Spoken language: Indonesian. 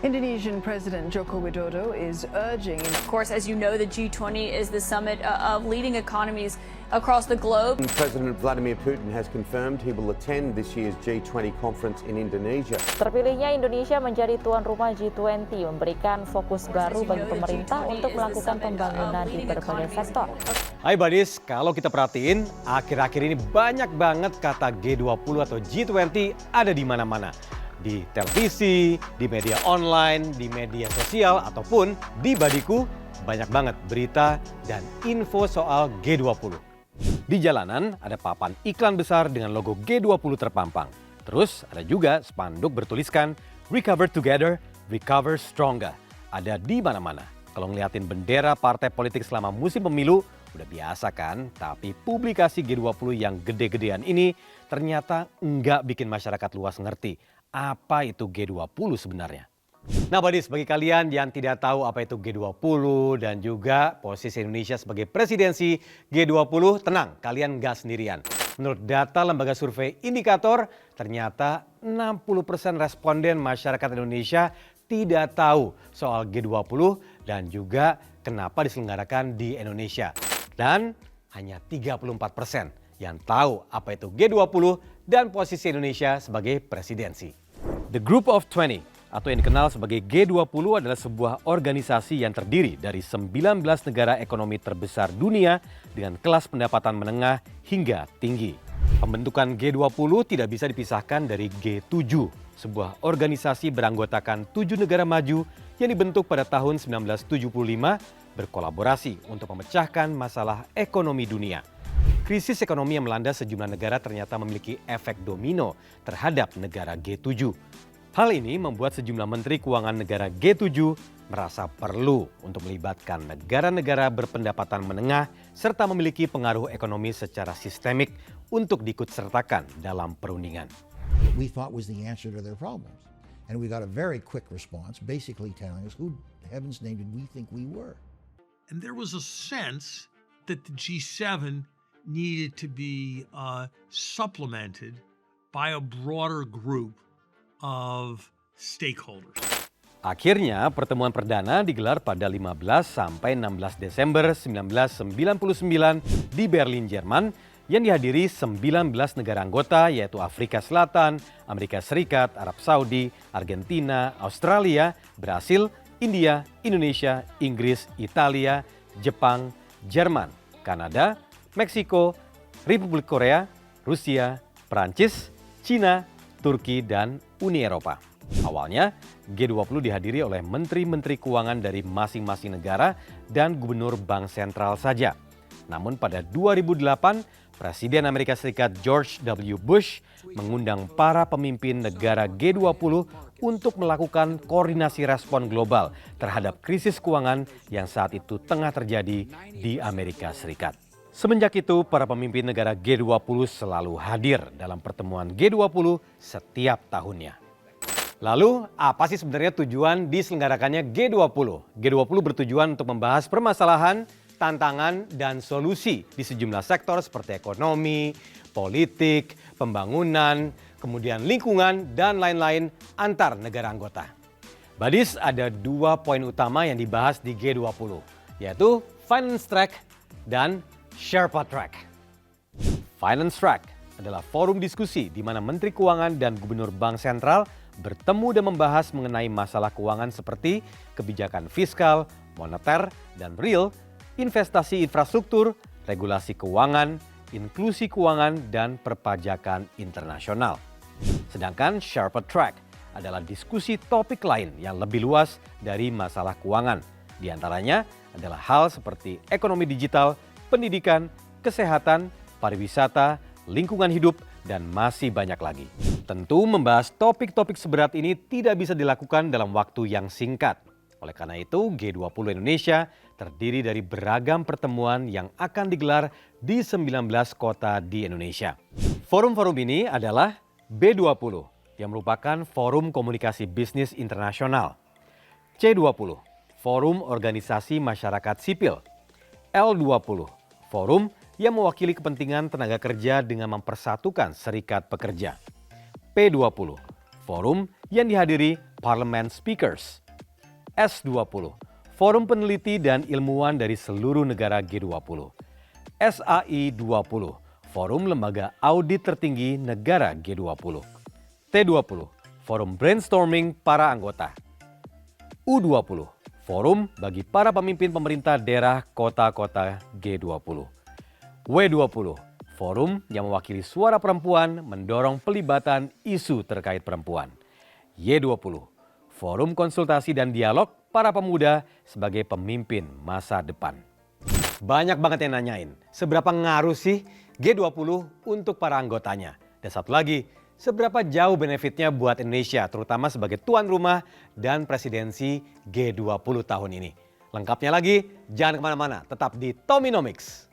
Indonesian President Joko Widodo is urging... Of course, as you know, the G20 is the summit of leading economies across the globe. President Vladimir Putin has confirmed he will attend this year's G20 conference in Indonesia. Terpilihnya Indonesia menjadi tuan rumah G20 memberikan fokus baru bagi pemerintah untuk melakukan pembangunan di berbagai sektor. Hai buddies, kalau kita perhatiin, akhir-akhir ini banyak banget kata G20 atau G20 ada di mana-mana. Di televisi, di media online, di media sosial, ataupun di Badiku, banyak banget berita dan info soal G20. Di jalanan ada papan iklan besar dengan logo G20 terpampang. Terus ada juga spanduk bertuliskan Recover Together, Recover Stronger. Ada di mana-mana. Kalau ngeliatin bendera partai politik selama musim pemilu, udah biasa kan? Tapi publikasi G20 yang gede-gedean ini ternyata enggak bikin masyarakat luas ngerti apa itu G20 sebenarnya. Nah buddies, bagi kalian yang tidak tahu apa itu G20 dan juga posisi Indonesia sebagai presidensi G20, tenang, kalian nggak sendirian. Menurut data lembaga survei Indikator, ternyata 60% responden masyarakat Indonesia tidak tahu soal G20 dan juga kenapa diselenggarakan di Indonesia. Dan hanya 34% yang tahu apa itu G20 dan posisi Indonesia sebagai presidensi. The Group of 20 atau yang dikenal sebagai G20 adalah sebuah organisasi yang terdiri dari 19 negara ekonomi terbesar dunia dengan kelas pendapatan menengah hingga tinggi. Pembentukan G20 tidak bisa dipisahkan dari G7, sebuah organisasi beranggotakan 7 negara maju yang dibentuk pada tahun 1975 berkolaborasi untuk memecahkan masalah ekonomi dunia. Krisis ekonomi yang melanda sejumlah negara ternyata memiliki efek domino terhadap negara G7. Hal ini membuat sejumlah menteri keuangan negara G7 merasa perlu untuk melibatkan negara-negara berpendapatan menengah serta memiliki pengaruh ekonomi secara sistemik untuk diikutsertakan dalam perundingan. We thought was the answer to their problems. And we got a very quick response basically telling us who heaven's name did we think we were. And there was a sense that the G7 needed to be supplemented by a broader group of stakeholders. Akhirnya pertemuan perdana digelar pada 15 sampai 16 Desember 1999 di Berlin, Jerman yang dihadiri 19 negara anggota yaitu Afrika Selatan, Amerika Serikat, Arab Saudi, Argentina, Australia, Brasil, India, Indonesia, Inggris, Italia, Jepang, Jerman, Kanada, Meksiko, Republik Korea, Rusia, Prancis, Cina, Turki, dan Uni Eropa. Awalnya, G20 dihadiri oleh menteri-menteri keuangan dari masing-masing negara dan gubernur bank sentral saja. Namun pada 2008, Presiden Amerika Serikat George W. Bush mengundang para pemimpin negara G20 untuk melakukan koordinasi respon global terhadap krisis keuangan yang saat itu tengah terjadi di Amerika Serikat. Semenjak itu, para pemimpin negara G20 selalu hadir dalam pertemuan G20 setiap tahunnya. Lalu, apa sih sebenarnya tujuan diselenggarakannya G20? G20 bertujuan untuk membahas permasalahan, tantangan, dan solusi di sejumlah sektor seperti ekonomi, politik, pembangunan, kemudian lingkungan, dan lain-lain antar negara anggota. Badis, ada 2 poin utama yang dibahas di G20, yaitu Finance Track dan Sherpa Track. Finance Track adalah forum diskusi di mana Menteri Keuangan dan Gubernur Bank Sentral bertemu dan membahas mengenai masalah keuangan seperti kebijakan fiskal, moneter, dan real, investasi infrastruktur, regulasi keuangan, inklusi keuangan, dan perpajakan internasional. Sedangkan Sherpa Track adalah diskusi topik lain yang lebih luas dari masalah keuangan. Di antaranya adalah hal seperti ekonomi digital, pendidikan, kesehatan, pariwisata, lingkungan hidup, dan masih banyak lagi. Tentu membahas topik-topik seberat ini tidak bisa dilakukan dalam waktu yang singkat. Oleh karena itu, G20 Indonesia terdiri dari beragam pertemuan yang akan digelar di 19 kota di Indonesia. Forum-forum ini adalah B20, yang merupakan Forum Komunikasi Bisnis Internasional. C20, Forum Organisasi Masyarakat Sipil. L20, Forum yang mewakili kepentingan tenaga kerja dengan mempersatukan serikat pekerja. P20, forum yang dihadiri parlemen speakers. S20, forum peneliti dan ilmuwan dari seluruh negara G20. SAI 20, forum lembaga audit tertinggi negara G20. T20, forum brainstorming para anggota. U20, forum bagi para pemimpin pemerintah daerah kota-kota G20. W20, forum yang mewakili suara perempuan mendorong pelibatan isu terkait perempuan. Y20, forum konsultasi dan dialog para pemuda sebagai pemimpin masa depan. Banyak banget yang nanyain, seberapa ngaruh sih G20 untuk para anggotanya? Dan satu lagi, seberapa jauh benefitnya buat Indonesia, terutama sebagai tuan rumah dan presidensi G20 tahun ini. Lengkapnya lagi, jangan kemana-mana, tetap di Tominomics.